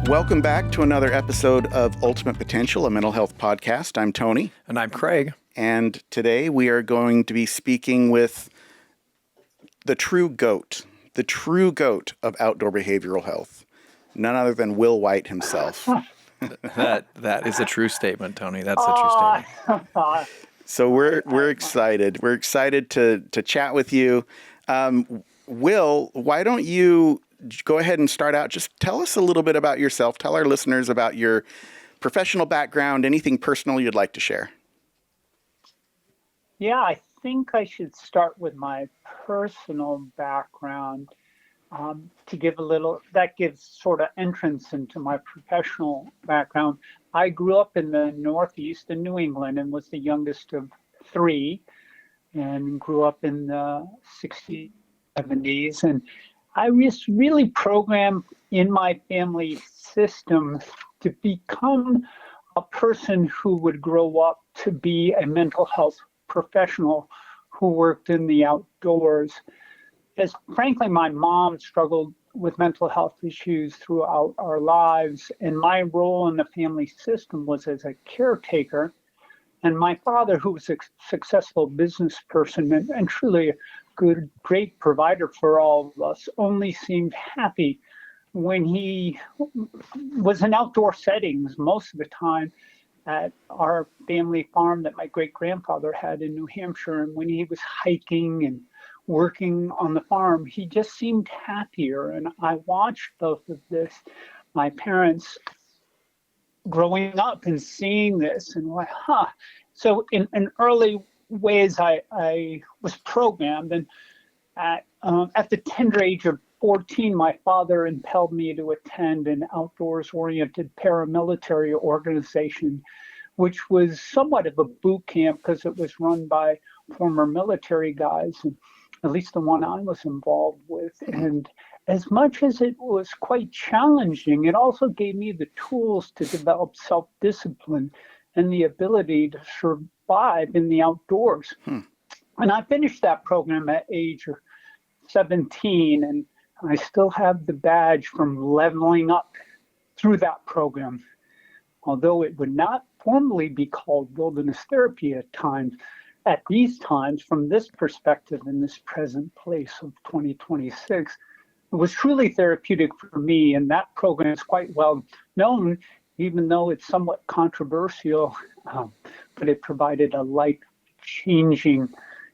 Welcome back to another episode of Ultimate Potential, a mental health podcast. I'm Tony. And I'm Craig. And today we are going to be speaking with the true GOAT of outdoor behavioral health, none other than Will White himself. That is a true statement, Tony. That's a true statement. So we're excited. We're excited to chat with you. Will, why don't you go ahead and start out? Just tell us a little bit about yourself. Tell our listeners about your professional background, anything personal you'd like to share. Yeah, I think I should start with my personal background to give that gives sort of entrance into my professional background. I grew up in the Northeast in New England and was the youngest of three, and grew up in the 60s, 70s. And I was really programmed in my family system to become a person who would grow up to be a mental health professional who worked in the outdoors. As frankly, my mom struggled with mental health issues throughout our lives, and my role in the family system was as a caretaker. And my father, who was a successful business person and truly a great provider for all of us, only seemed happy when he was in outdoor settings most of the time at our family farm that my great-grandfather had in New Hampshire. And when he was hiking and working on the farm, he just seemed happier. And I watched both of this, my parents growing up and seeing this, and like, So in early ways, I was programmed. And at the tender age of 14, my father impelled me to attend an outdoors-oriented paramilitary organization, which was somewhat of a boot camp because it was run by former military guys, and at least the one I was involved with. And as much as it was quite challenging, it also gave me the tools to develop self-discipline and the ability to survive in the outdoors. And I finished that program at age 17, and I still have the badge from leveling up through that program, although it would not formally be called wilderness therapy at these times. From this perspective, in this present place of 2026, it was truly therapeutic for me, and that program is quite well known, even though it's somewhat controversial, but it provided a life-changing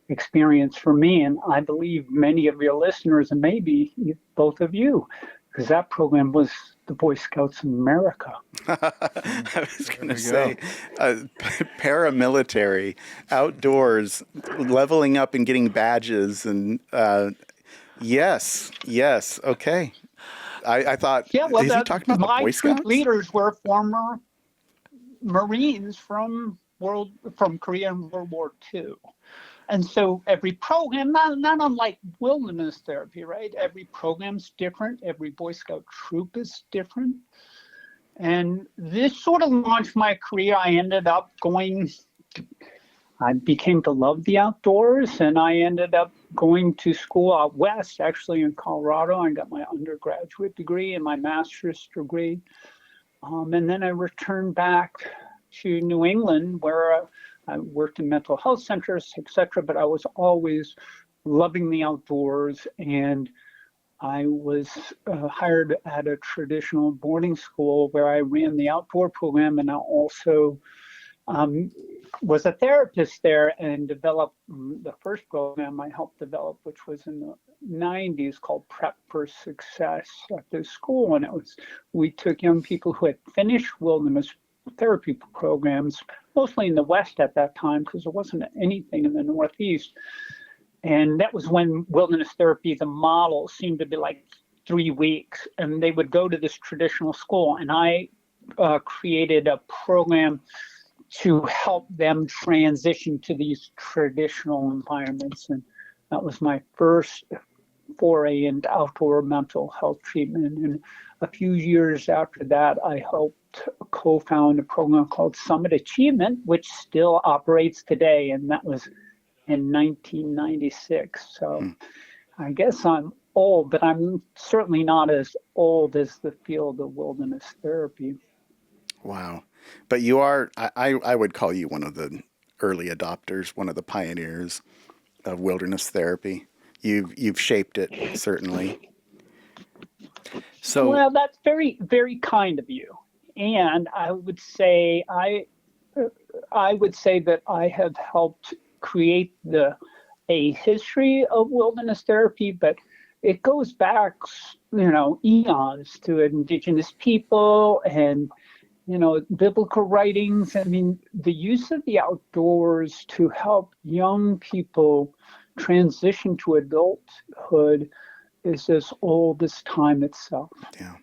experience for me, and I believe many of your listeners, and maybe both of you, because that program was the Boy Scouts of America. I was going to say, paramilitary, outdoors, leveling up and getting badges, and yes, okay. I thought, is he talking about the Boy Scouts? My leaders were former Marines from Korea and World War II. And so every program, not unlike wilderness therapy, right? Every program's different. Every Boy Scout troop is different. And this sort of launched my career. I became to love the outdoors, and I ended up going to school out west, actually in Colorado. I got my undergraduate degree and my master's degree. And then I returned back to New England, where I worked in mental health centers, etc., but I was always loving the outdoors, and I was hired at a traditional boarding school where I ran the outdoor program, and I also was a therapist there and developed the first program I helped develop, which was in the 90s, called Prep for Success at the school. And we took young people who had finished wilderness therapy programs, mostly in the West at that time, because there wasn't anything in the Northeast. And that was when wilderness therapy, the model seemed to be like 3 weeks, and they would go to this traditional school. And I created a program to help them transition to these traditional environments. And that was my first foray into outdoor mental health treatment. And a few years after that, I helped co-found a program called Summit Achievement, which still operates today. And that was in 1996. So I guess I'm old, but I'm certainly not as old as the field of wilderness therapy. Wow. But you are, I would call you one of the early adopters, one of the pioneers of wilderness therapy. You've shaped it, certainly. So, Well, that's very, very kind of you. And I would say that I have helped create a history of wilderness therapy, but it goes back, eons to indigenous people and biblical writings. I mean, the use of the outdoors to help young people transition to adulthood is as old as time itself. Yeah.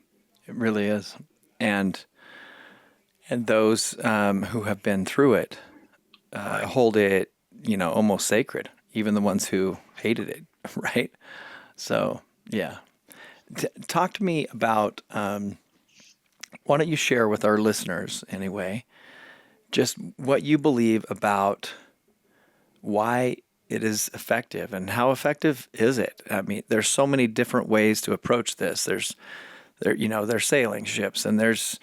it really is. And those who have been through it hold it, almost sacred, even the ones who hated it, right? So, yeah. Talk to me about, why don't you share with our listeners, anyway, just what you believe about why it is effective and how effective is it? I mean, there's so many different ways to approach this. There's sailing ships, and there's,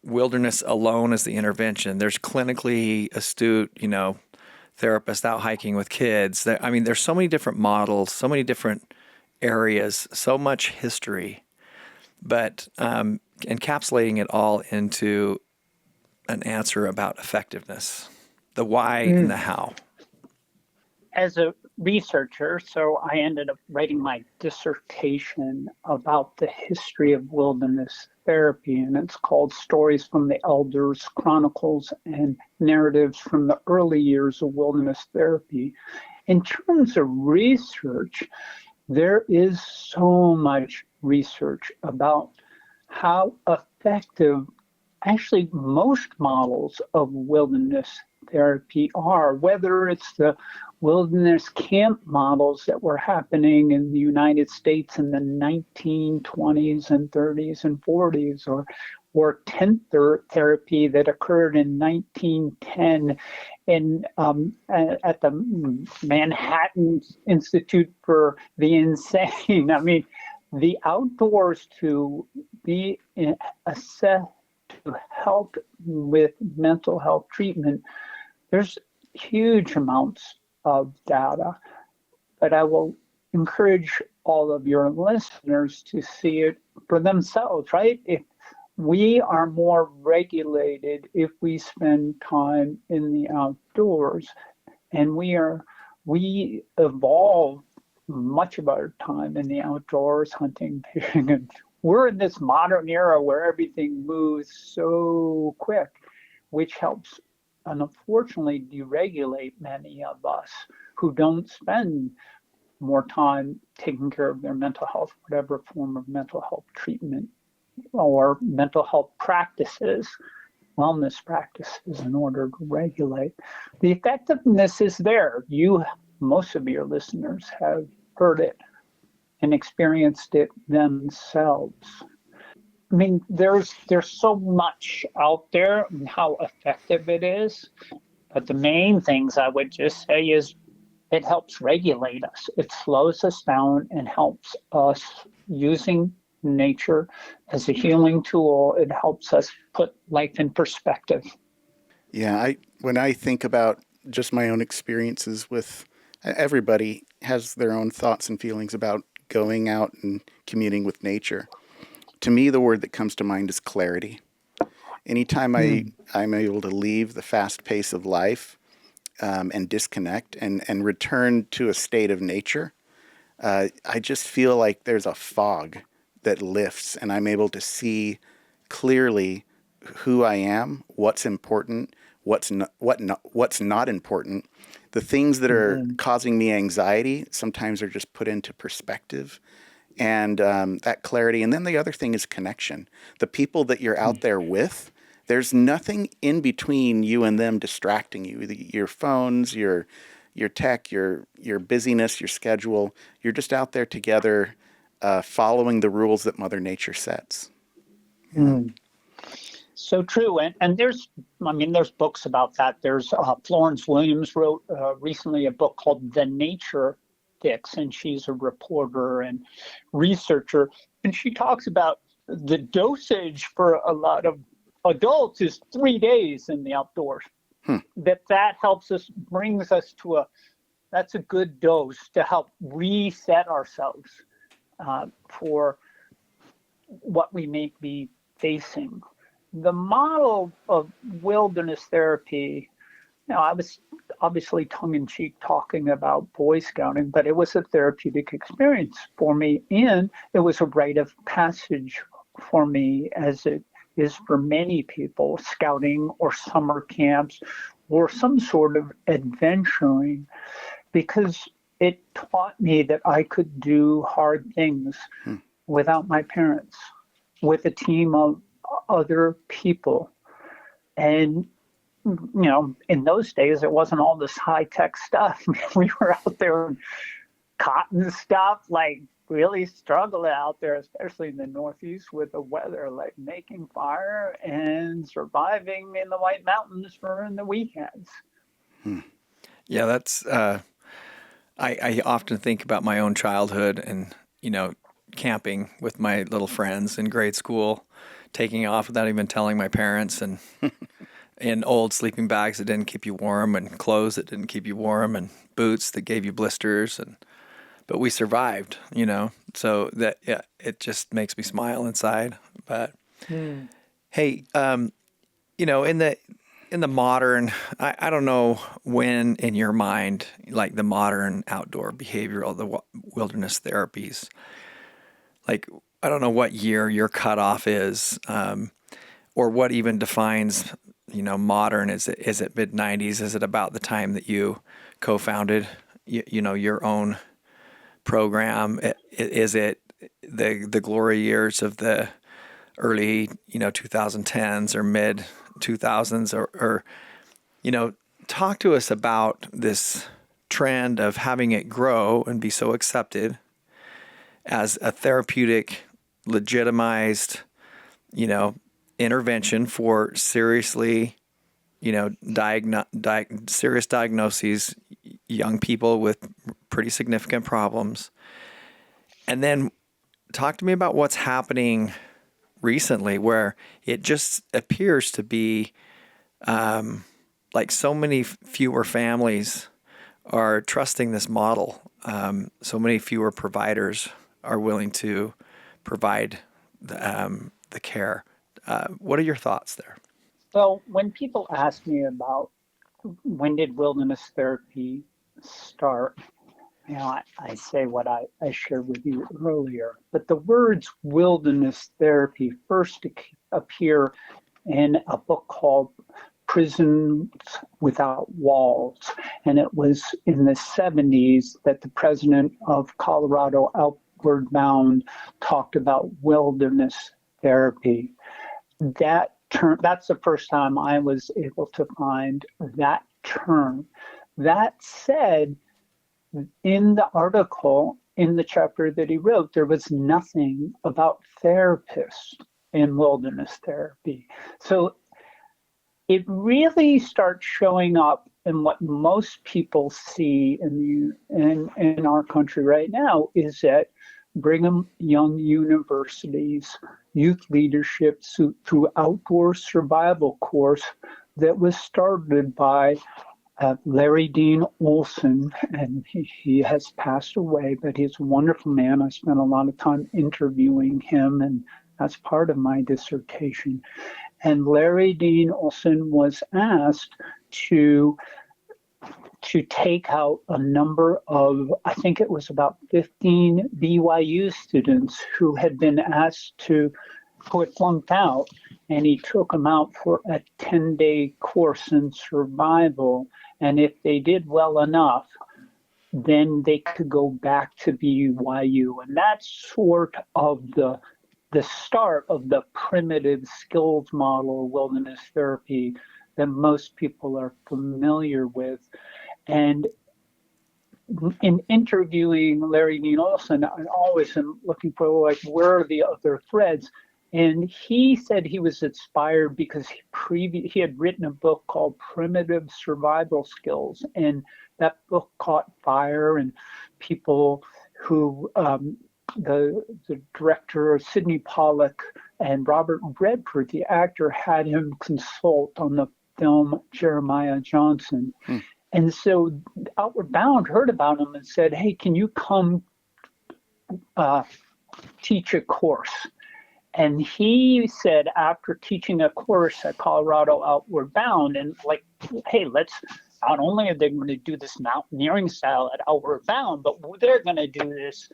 wilderness alone as the intervention. There's clinically astute, therapists out hiking with kids. There's so many different models, so many different areas, so much history, but encapsulating it all into an answer about effectiveness, the why and the how. As a researcher, so I ended up writing my dissertation about the history of wilderness therapy, and it's called Stories from the Elders, Chronicles, and Narratives from the Early Years of Wilderness Therapy. In terms of research, there is so much research about how effective actually most models of wilderness therapy are, whether it's the wilderness camp models that were happening in the United States in the 1920s and 30s and 40s, or tent therapy that occurred in 1910 at the Manhattan Institute for the Insane. I mean, the outdoors to be assessed to help with mental health treatment, there's huge amounts of data, but I will encourage all of your listeners to see it for themselves, right? If we are more regulated, if we spend time in the outdoors, and we evolve much of our time in the outdoors, hunting, fishing, and we're in this modern era where everything moves so quick, which helps, unfortunately, deregulate many of us who don't spend more time taking care of their mental health, whatever form of mental health treatment or mental health practices, wellness practices, in order to regulate. The effectiveness is there. Most of your listeners have heard it and experienced it themselves. I mean, there's so much out there and how effective it is, but the main things I would just say is it helps regulate us. It slows us down and helps us using nature as a healing tool. It helps us put life in perspective. Yeah, when I think about just my own experiences with everybody has their own thoughts and feelings about going out and communing with nature. To me, the word that comes to mind is clarity. Anytime I'm able to leave the fast pace of life and disconnect and return to a state of nature, I just feel like there's a fog that lifts and I'm able to see clearly who I am, what's important, what's not important. The things that are causing me anxiety sometimes are just put into perspective, and that clarity. And then the other thing is connection. The people that you're out there with, there's nothing in between you and them distracting you. Your phones, your tech, your busyness, your schedule. You're just out there together, following the rules that Mother Nature sets. Yeah. So true, and there's books about that. There's Florence Williams wrote recently a book called The Nature Dix, and she's a reporter and researcher. And she talks about the dosage for a lot of adults is 3 days in the outdoors. That helps us, brings us to that's a good dose to help reset ourselves for what we may be facing. The model of wilderness therapy, I was obviously tongue-in-cheek talking about Boy Scouting, but it was a therapeutic experience for me, and it was a rite of passage for me, as it is for many people, scouting or summer camps or some sort of adventuring, because it taught me that I could do hard things without my parents, with a team of other people. And, in those days, it wasn't all this high-tech stuff. We were out there cotton stuff, like really struggling out there, especially in the Northeast with the weather, like making fire and surviving in the White Mountains for the weekends. Yeah, that's, I often think about my own childhood and, camping with my little friends in grade school, taking off without even telling my parents, and in old sleeping bags that didn't keep you warm, and clothes that didn't keep you warm, and boots that gave you blisters, but we survived, so that, yeah, it just makes me smile inside. But hey, in the modern, I don't know when in your mind, like the modern outdoor behavioral, the wilderness therapies, like, I don't know what year your cutoff is, or what even defines, modern. Is it mid 90s? Is it about the time that you co-founded, your own program? Is it the glory years of the early, 2010s or mid 2000s, or talk to us about this trend of having it grow and be so accepted as a therapeutic, legitimized, intervention for seriously, serious diagnoses, young people with pretty significant problems. And then talk to me about what's happening recently, where it just appears to be like so many fewer families are trusting this model. So many fewer providers are willing to provide the care. What are your thoughts there? So when people ask me about when did wilderness therapy start, I say what I shared with you earlier. But the words wilderness therapy first appear in a book called Prisons Without Walls. And it was in the 70s that the president of Colorado Outward Bound talked about wilderness therapy. That term, that's the first time I was able to find that term. That said, in the article, in the chapter that he wrote, there was nothing about therapists in wilderness therapy. So it really starts showing up in what most people see in our country right now, is that Brigham Young University's youth leadership through outdoor survival course that was started by Larry Dean Olson, and he has passed away, but he's a wonderful man. I spent a lot of time interviewing him, and that's part of my dissertation. And Larry Dean Olson was asked to take out a number of, I think it was about 15 BYU students who had flunked out, and he took them out for a 10-day course in survival. And if they did well enough, then they could go back to BYU. And that's sort of the start of the primitive skills model of wilderness therapy that most people are familiar with. And in interviewing Larry Dean Olson, I always am looking for, like, where are the other threads? And he said he was inspired because he had written a book called Primitive Survival Skills. And that book caught fire, and people who the director Sidney Pollack and Robert Redford, the actor, had him consult on the film Jeremiah Johnson. And so Outward Bound heard about him and said, "Hey, can you come teach a course?" And he said, after teaching a course at Colorado Outward Bound, and like, hey, let's not only are they going to do this mountaineering style at Outward Bound, but they're going to do this.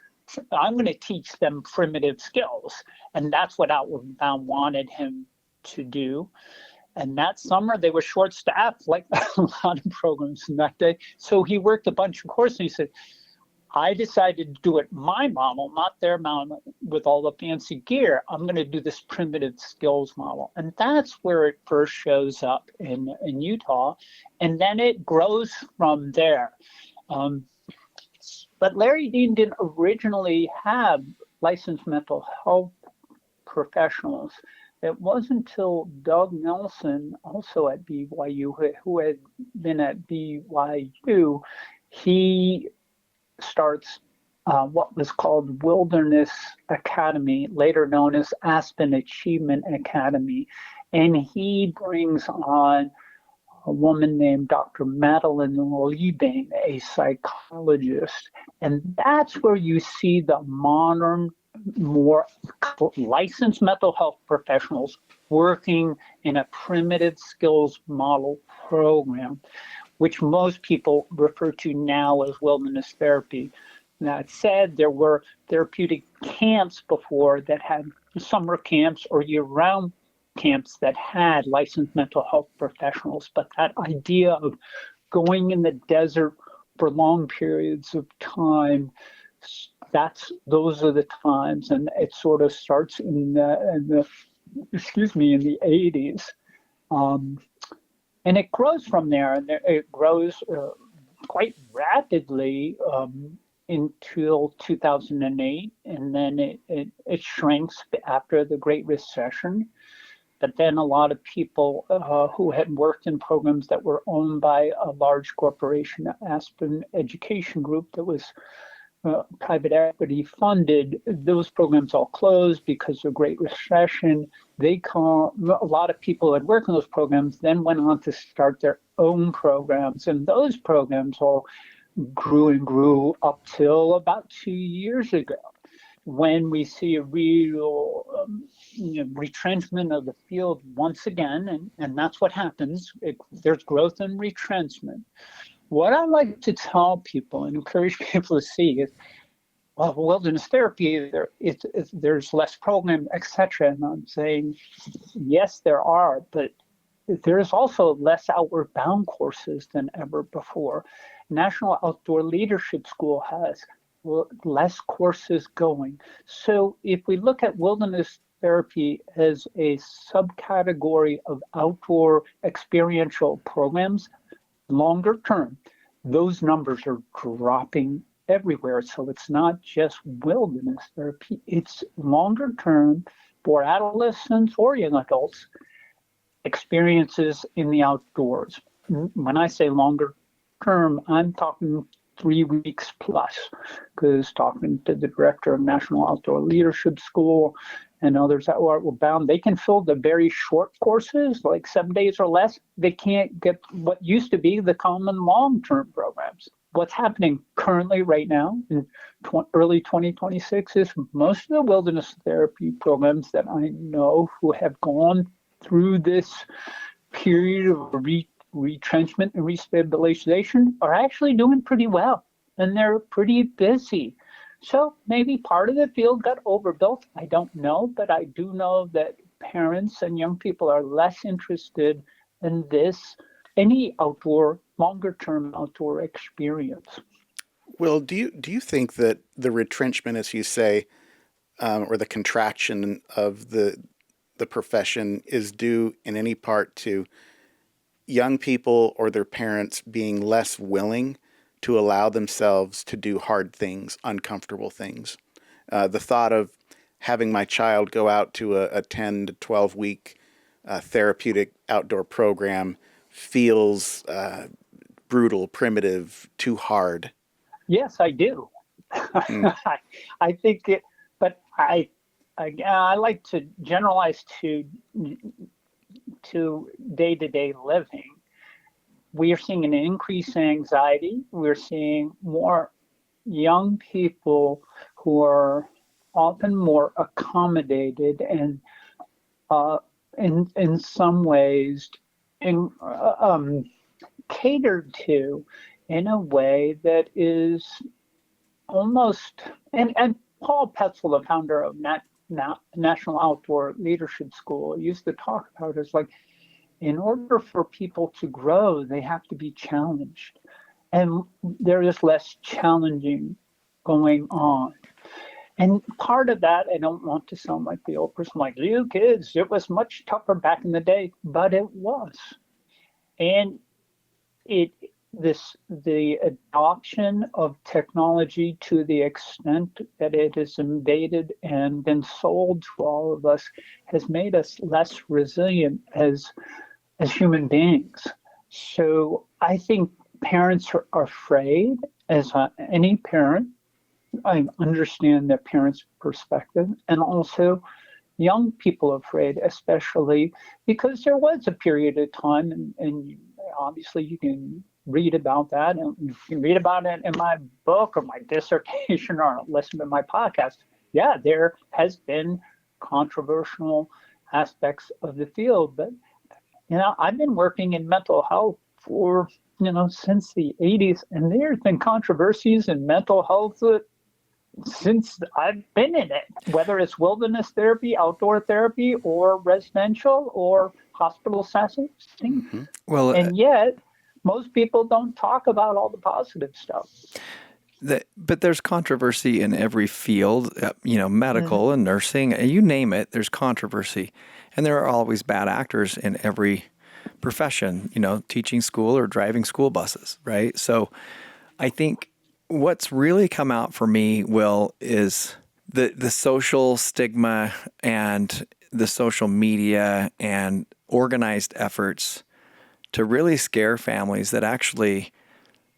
I'm going to teach them primitive skills. And that's what Outward Bound wanted him to do. And that summer, they were short staffed, like a lot of programs in that day. So he worked a bunch of courses. And he said, I decided to do it my model, not their model with all the fancy gear. I'm going to do this primitive skills model. And that's where it first shows up in Utah. And then it grows from there. But Larry Dean didn't originally have licensed mental health professionals. It wasn't until Doug Nelson, also at BYU, who had been at BYU, he starts what was called Wilderness Academy, later known as Aspen Achievement Academy. And he brings on a woman named Dr. Madeline Liebing, a psychologist. And that's where you see the modern, more licensed mental health professionals working in a primitive skills model program, which most people refer to now as wilderness therapy. That said, there were therapeutic camps before that had summer camps or year-round camps that had licensed mental health professionals. But that idea of going in the desert for long periods of time, those are the times, and it sort of starts in the 80s. And it grows from there, and it grows quite rapidly until 2008, and then it shrinks after the Great Recession. But then a lot of people who had worked in programs that were owned by a large corporation, Aspen Education Group, that was private equity funded, those programs all closed because of Great Recession. A lot of people who had worked in those programs then went on to start their own programs, and those programs all grew and grew up till about 2 years ago, when we see a real retrenchment of the field once again, and that's what happens. There's growth and retrenchment. What I like to tell people and encourage people to see is, well, wilderness therapy, there's less program, etc. And I'm saying, yes, there are, but there's also less Outward Bound courses than ever before. National Outdoor Leadership School has less courses going. So if we look at wilderness therapy as a subcategory of outdoor experiential programs, longer term, those numbers are dropping everywhere. So it's not just wilderness therapy, it's longer term for adolescents or young adults experiences in the outdoors. When I say longer term, I'm talking 3 weeks plus, because talking to the director of National Outdoor Leadership School and others that were bound, they can fill the very short courses, like 7 days or less. They can't get what used to be the common long-term programs. What's happening currently right now in early 2026 is most of the wilderness therapy programs that I know who have gone through this period of retrenchment and restabilization are actually doing pretty well, and they're pretty busy. So maybe part of the field got overbuilt. I don't know, but I do know that parents and young people are less interested in any outdoor, longer-term outdoor experience. Will, do you think that the retrenchment, as you say, or the contraction of the profession is due in any part to young people or their parents being less willing to allow themselves to do hard things, uncomfortable things? The thought of having my child go out to a 10 to 12 week therapeutic outdoor program feels brutal, primitive, too hard? Yes, I do. Mm. I think it, but I like to generalize to day-to-day living. We are seeing an increase in anxiety. We're seeing more young people who are often more accommodated and in some ways in, catered to in a way that is almost and Paul Petzel, the founder of National Outdoor Leadership School, used to talk about it as like in order for people to grow, they have to be challenged. And there is less challenging going on. And part of that, I don't want to sound like the old person, like, you kids, it was much tougher back in the day, but it was. And it the adoption of technology to the extent that it has invaded and been sold to all of us has made us less resilient as human beings. So I think parents are afraid, as any parent. I understand the parents' perspective, and also young people afraid, especially because there was a period of time, and obviously you can read about that, and you can read about it in my book or my dissertation or listen to my podcast. Yeah, there has been controversial aspects of the field, but I've been working in mental health for since the 80s, and there's been controversies in mental health since I've been in it, whether it's wilderness therapy, outdoor therapy, or residential or hospital settings. Mm-hmm. Well, And yet, most people don't talk about all the positive stuff. but there's controversy in every field, medical and nursing, you name it, there's controversy. And there are always bad actors in every profession, teaching school or driving school buses, right? So I think what's really come out for me, Will, is the social stigma and the social media and organized efforts to really scare families that actually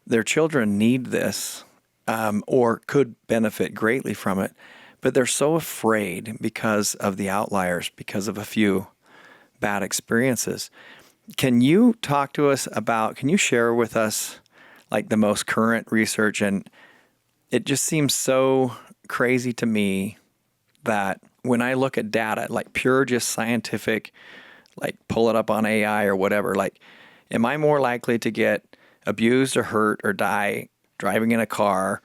their children need this or could benefit greatly from it. But they're so afraid because of the outliers, because of a few bad experiences. Can you talk to us can you share with us like the most current research? And it just seems so crazy to me that when I look at data, like pure, just scientific, like pull it up on AI or whatever, like, am I more likely to get abused or hurt or die driving in a car,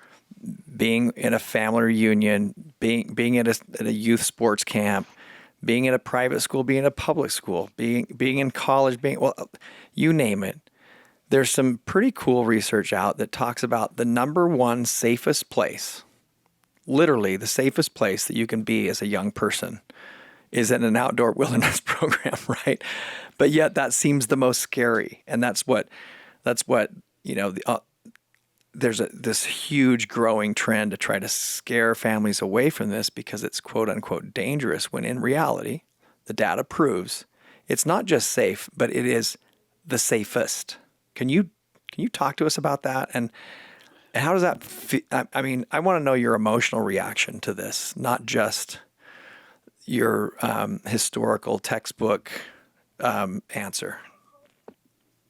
being in a family reunion, being at a youth sports camp, being in a private school, being in a public school, being in college, you name it. There's some pretty cool research out that talks about the number one safest place, literally the safest place that you can be as a young person is in an outdoor wilderness program, right? But yet that seems the most scary. And that's what there's this huge growing trend to try to scare families away from this because it's quote unquote dangerous, when in reality, the data proves it's not just safe, but it is the safest. Can you talk to us about that? And how does that feel? I mean, I want to know your emotional reaction to this, not just your historical textbook answer.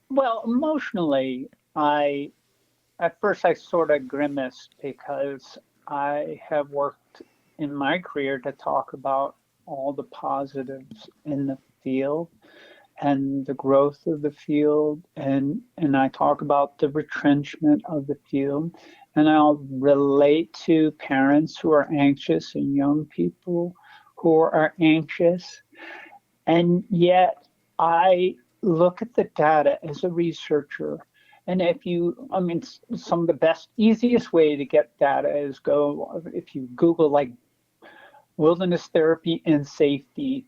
Well, emotionally, at first I sort of grimaced because I have worked in my career to talk about all the positives in the field and the growth of the field, and I talk about the retrenchment of the field, and I'll relate to parents who are anxious and young people who are anxious, and yet I look at the data as a researcher. And some of the best, easiest way to get data is if you Google like wilderness therapy and safety,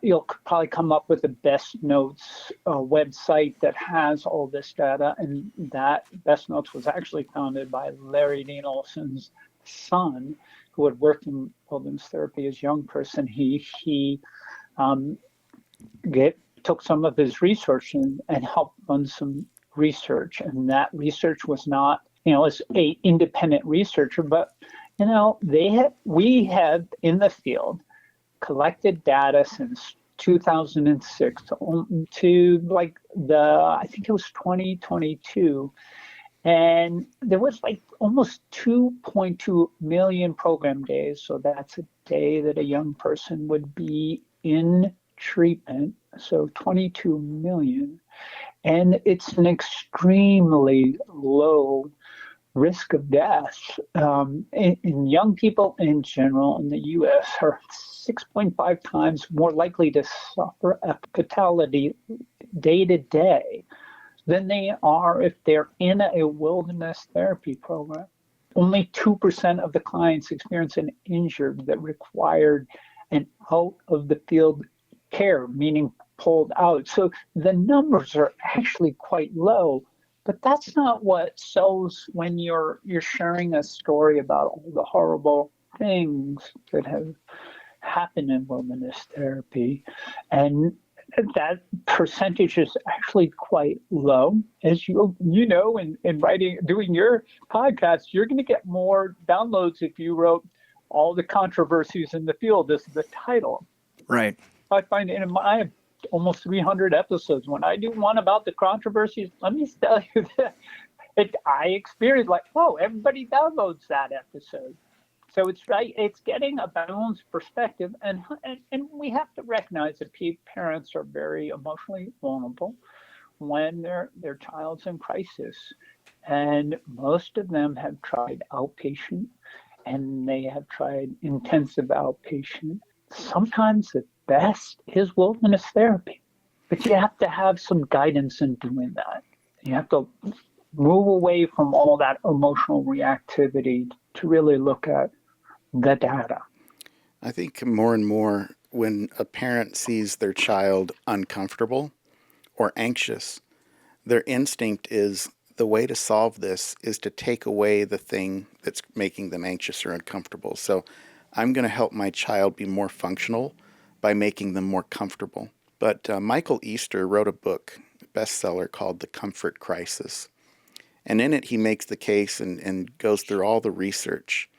you'll probably come up with the Best Notes website that has all this data. And that Best Notes was actually founded by Larry Dean Olson's son, who had worked in wilderness therapy as a young person. He took some of his research and helped run some research, and that research was not, as a independent researcher, but we have in the field collected data since 2006 to like I think it was 2022. And there was like almost 2.2 million program days. So that's a day that a young person would be in treatment. So 22 million. And it's an extremely low risk of death. In young people in general in the US are 6.5 times more likely to suffer a fatality day to day than they are if they're in a wilderness therapy program. Only 2% of the clients experience an injury that required an out of the field care, meaning pulled out. So the numbers are actually quite low, but that's not what sells when you're sharing a story about all the horrible things that have happened in wilderness therapy. And that percentage is actually quite low. As you know, in writing, doing your podcast, you're going to get more downloads if you wrote all the controversies in the field as the title. Right. I find I have almost 300 episodes. When I do one about the controversies, let me tell you that I experienced like, oh, everybody downloads that episode. So it's getting a balanced perspective, and we have to recognize that parents are very emotionally vulnerable when their child's in crisis, and most of them have tried outpatient, and they have tried intensive outpatient. Sometimes the best is wilderness therapy, but you have to have some guidance in doing that. You have to move away from all that emotional reactivity to really look at the data. I think more and more when a parent sees their child uncomfortable or anxious, their instinct is the way to solve this is to take away the thing that's making them anxious or uncomfortable. So I'm going to help my child be more functional by making them more comfortable. But Michael Easter wrote a book, a bestseller called The Comfort Crisis. And in it, he makes the case and goes through all the research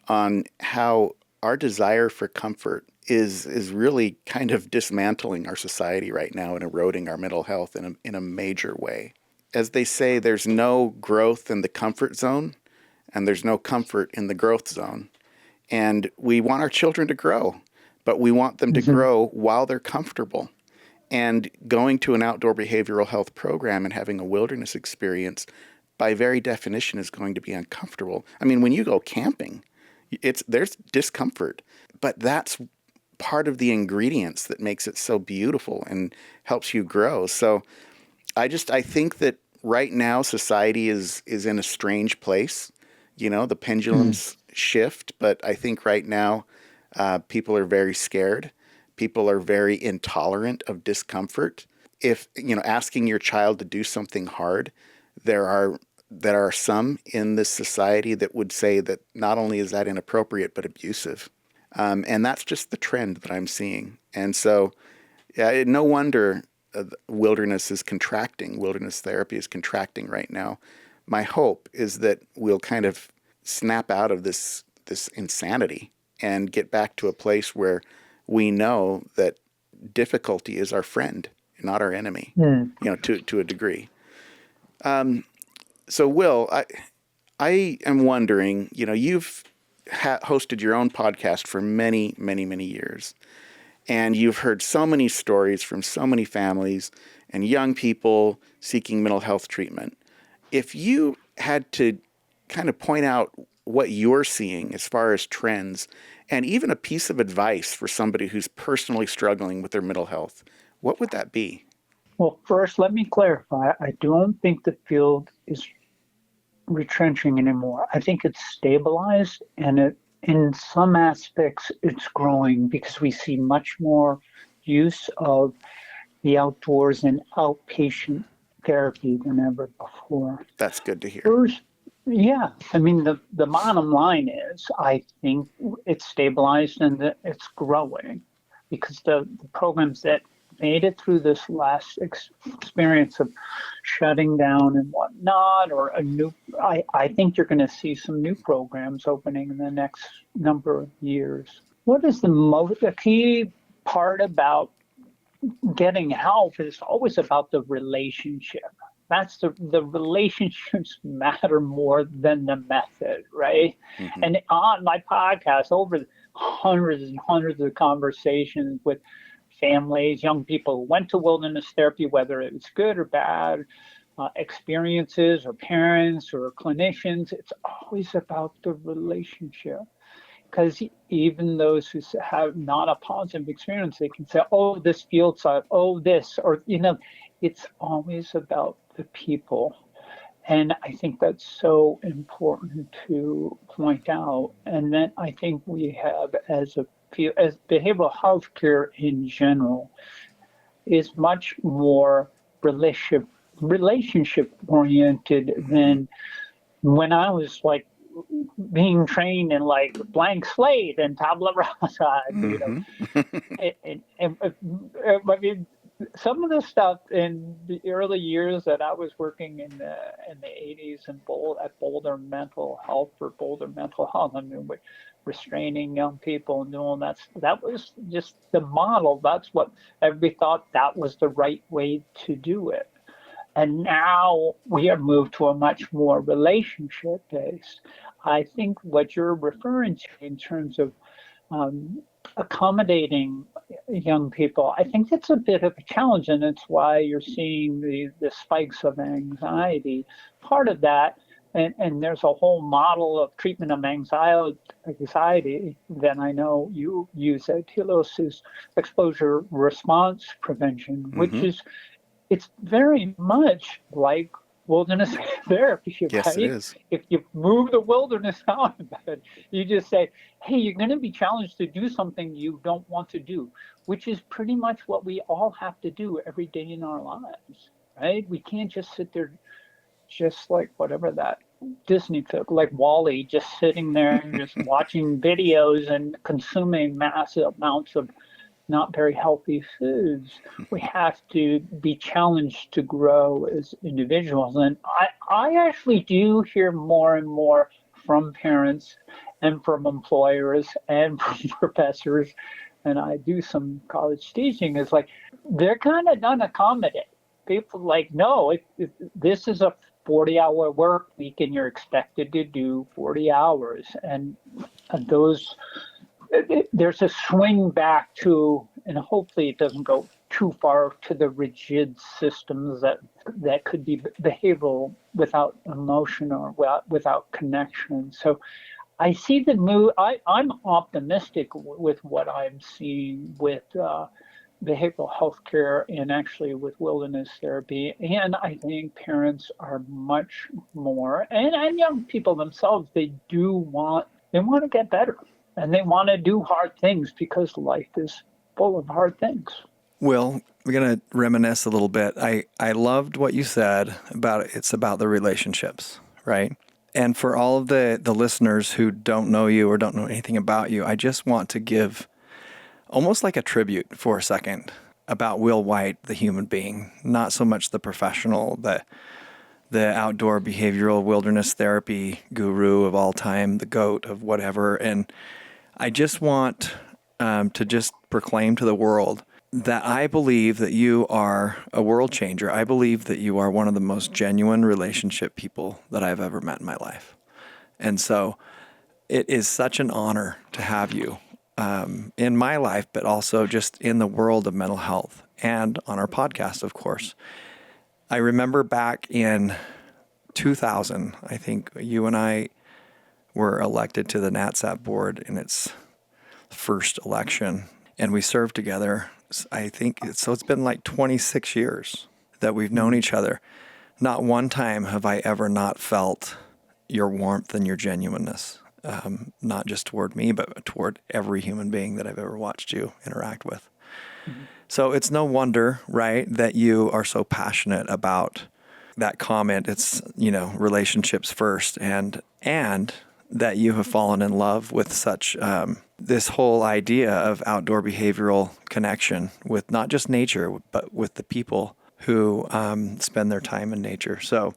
on how our desire for comfort is really kind of dismantling our society right now and eroding our mental health in a major way. As they say, there's no growth in the comfort zone, and there's no comfort in the growth zone. And we want our children to grow, but we want them to grow while they're comfortable. And going to an outdoor behavioral health program and having a wilderness experience, by very definition, is going to be uncomfortable. I mean, when you go camping, there's discomfort, but that's part of the ingredients that makes it so beautiful and helps you grow. So I think that right now society is in a strange place. The pendulums shift, but I think right now people are very scared. People are very intolerant of discomfort. If, asking your child to do something hard, there are some in this society that would say that not only is that inappropriate, but abusive. And that's just the trend that I'm seeing. And so, no wonder wilderness is contracting. Wilderness therapy is contracting right now. My hope is that we'll kind of snap out of this insanity and get back to a place where we know that difficulty is our friend, not our enemy, to a degree. So, Will, I am wondering, you've hosted your own podcast for many, many, many years, and you've heard so many stories from so many families and young people seeking mental health treatment. If you had to kind of point out what you're seeing as far as trends and even a piece of advice for somebody who's personally struggling with their mental health, what would that be? Well, first, let me clarify. I don't think the field is retrenching anymore. I think it's stabilized, and in some aspects it's growing because we see much more use of the outdoors and outpatient therapy than ever before. That's good to hear. First, yeah, I mean, the bottom line is I think it's stabilized and that it's growing because the programs that made it through this last experience of shutting down and whatnot, or I think you're going to see some new programs opening in the next number of years. What is the key part about getting help is always about the relationship. That's the relationships matter more than the method, right? Mm-hmm. And on my podcast, over hundreds and hundreds of conversations with families, young people who went to wilderness therapy, whether it was good or bad, experiences or parents or clinicians, it's always about the relationship. Because even those who have not a positive experience, they can say, oh, this feels like, oh, this, or, it's always about the people. And I think that's so important to point out. And then I think we have, as behavioral health care in general, is much more relationship oriented than when I was like being trained in like blank slate and tabula rasa, Mm-hmm. I mean, some of the stuff in the early years that I was working in the 80s and at Boulder Mental Health for Boulder Mental Health, I mean, with restraining young people and doing that was just the model. That's what everybody thought that was the right way to do it. And now we have moved to a much more relationship based. I think what you're referring to in terms of accommodating young people, I think it's a bit of a challenge, and it's why you're seeing the spikes of anxiety. Part of that, and there's a whole model of treatment of anxiety that I know you use at Telos, is exposure response prevention, which Mm-hmm. is it's very much like wilderness therapy, Yes, it right? is. If you move the wilderness out of bed, you just say, hey, you're going to be challenged to do something you don't want to do, which is pretty much what we all have to do every day in our lives, right? We can't just sit there, just like whatever that Disney film, like Wall-E, just sitting there and just watching videos and consuming massive amounts of not very healthy foods. We have to be challenged to grow as individuals. And I actually do hear more and more from parents and from employers and from professors. And I do some college teaching, is like they're kind of done accommodate. People like, no, if this is a 40-hour work week and you're expected to do 40 hours. And those there's a swing back to, and hopefully it doesn't go too far to the rigid systems that could be behavioral without emotion or without connection. So I see the move. I'm optimistic with what I'm seeing with behavioral health care and actually with wilderness therapy. And I think parents are much more, and young people themselves, they want to get better. And they want to do hard things because life is full of hard things. Will, we're going to reminisce a little bit. I loved what you said about it's about the relationships, right? And for all of the listeners who don't know you or don't know anything about you, I just want to give almost like a tribute for a second about Will White, the human being, not so much the professional, the outdoor behavioral wilderness therapy guru of all time, the GOAT of whatever. And I just want to just proclaim to the world that I believe that you are a world changer. I believe that you are one of the most genuine relationship people that I've ever met in my life. And so it is such an honor to have you in my life, but also just in the world of mental health and on our podcast, of course. I remember back in 2000, I think you and I were elected to the NatSat board in its first election, and we served together. I think it's been like 26 years that we've known each other. Not one time have I ever not felt your warmth and your genuineness, not just toward me, but toward every human being that I've ever watched you interact with. Mm-hmm. So it's no wonder, right, that you are so passionate about that comment. It's, relationships first. And that you have fallen in love with such this whole idea of outdoor behavioral connection with not just nature, but with the people who spend their time in nature. So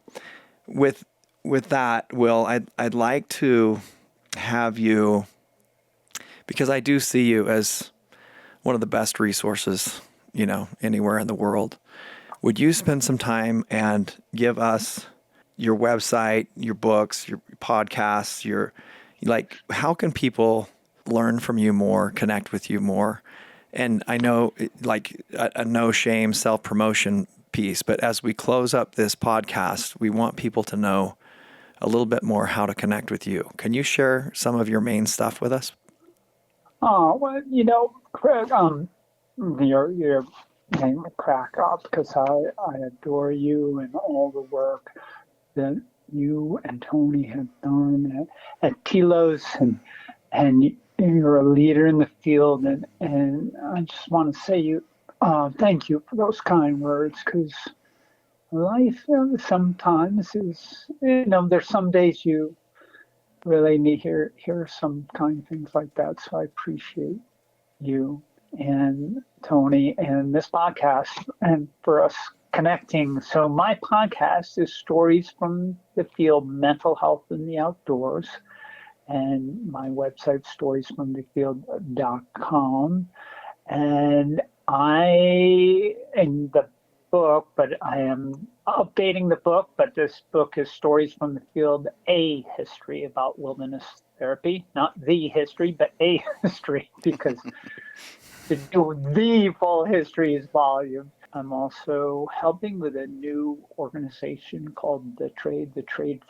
with that, Will, I'd like to have you, because I do see you as one of the best resources, anywhere in the world. Would you spend some time and give us your website, your books, your podcasts, how can people learn from you more, connect with you more? And I know a no shame self-promotion piece, but as we close up this podcast, we want people to know a little bit more how to connect with you. Can you share some of your main stuff with us? Oh, well, Craig, you're making me crack up because I adore you and all the work that you and Tony have done at Telos, and you're a leader in the field, and I just want to say thank you for those kind words, because life sometimes is, there's some days you really need to hear some kind things like that. So I appreciate you and Tony and this podcast and for us connecting. So my podcast is Stories from the Field, Mental Health in the Outdoors. And my website, storiesfromthefield.com. And in the book, but I am updating the book, but this book is Stories from the Field, a history about wilderness therapy, not the history, but a history, because to do the full history is volume. I'm also helping with a new organization called The Trade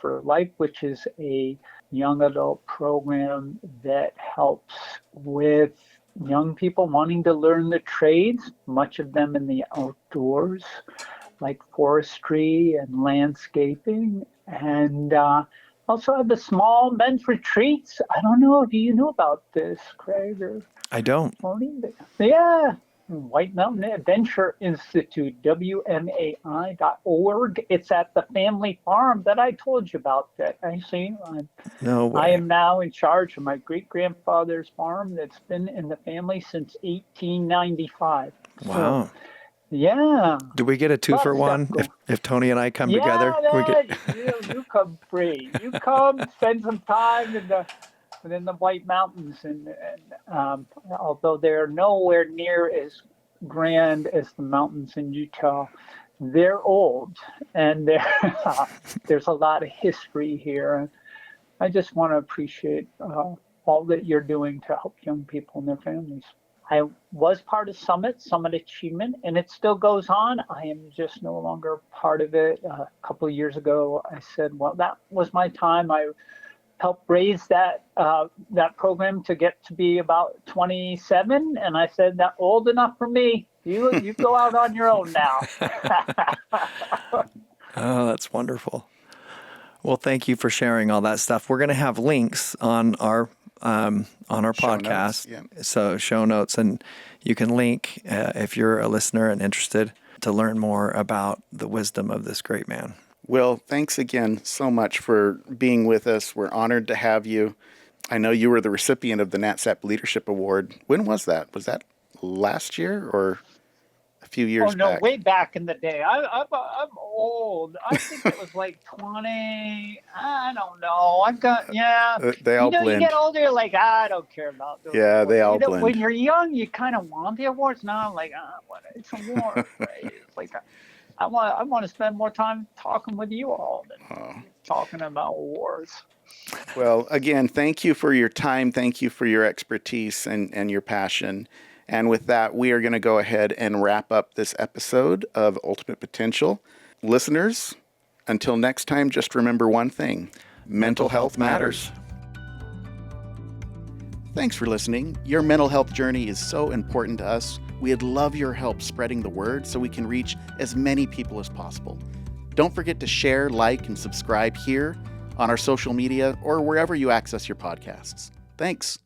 for Life, which is a young adult program that helps with young people wanting to learn the trades, much of them in the outdoors, like forestry and landscaping. And also have the small men's retreats. I don't know, do you know about this, Craig? I don't. Tony? Yeah. White Mountain Adventure Institute, WMAI.org. It's at the family farm that I told you about. That I see. No way. I am now in charge of my great-grandfather's farm that's been in the family since 1895. Wow. So, yeah. Do we get a 2-for-1 if Tony and I come together? You come free. You come spend some time within the White Mountains, and although they're nowhere near as grand as the mountains in Utah, they're old, and there's a lot of history here. And I just want to appreciate all that you're doing to help young people and their families. I was part of Summit Achievement, and it still goes on. I am just no longer part of it. A couple of years ago, I said, well, that was my time. I helped raise that program to get to be about 27, and I said, that old enough for me. You go out on your own now. Oh, that's wonderful. Well, thank you for sharing all that stuff. We're going to have links on our podcast, so show notes, and you can link if you're a listener and interested to learn more about the wisdom of this great man. Will, thanks again so much for being with us. We're honored to have you. I know you were the recipient of the NatSap Leadership Award. When was that? Was that last year or a few years back? Oh, no, way back in the day. I'm old. I think it was like 20. I don't know. They all blend. You get older, you're like, I don't care about those. Yeah, awards. they all blend. When you're young, you kind of want the awards. Now I'm like, it's an award, right? It's like, I want to spend more time talking with you all than talking about awards. Well, again, thank you for your time. Thank you for your expertise and your passion. And with that, we are going to go ahead and wrap up this episode of Ultimate Potential. Listeners, until next time, just remember one thing: mental health matters. Thanks for listening. Your mental health journey is so important to us. We'd love your help spreading the word so we can reach as many people as possible. Don't forget to share, like, and subscribe here on our social media or wherever you access your podcasts. Thanks.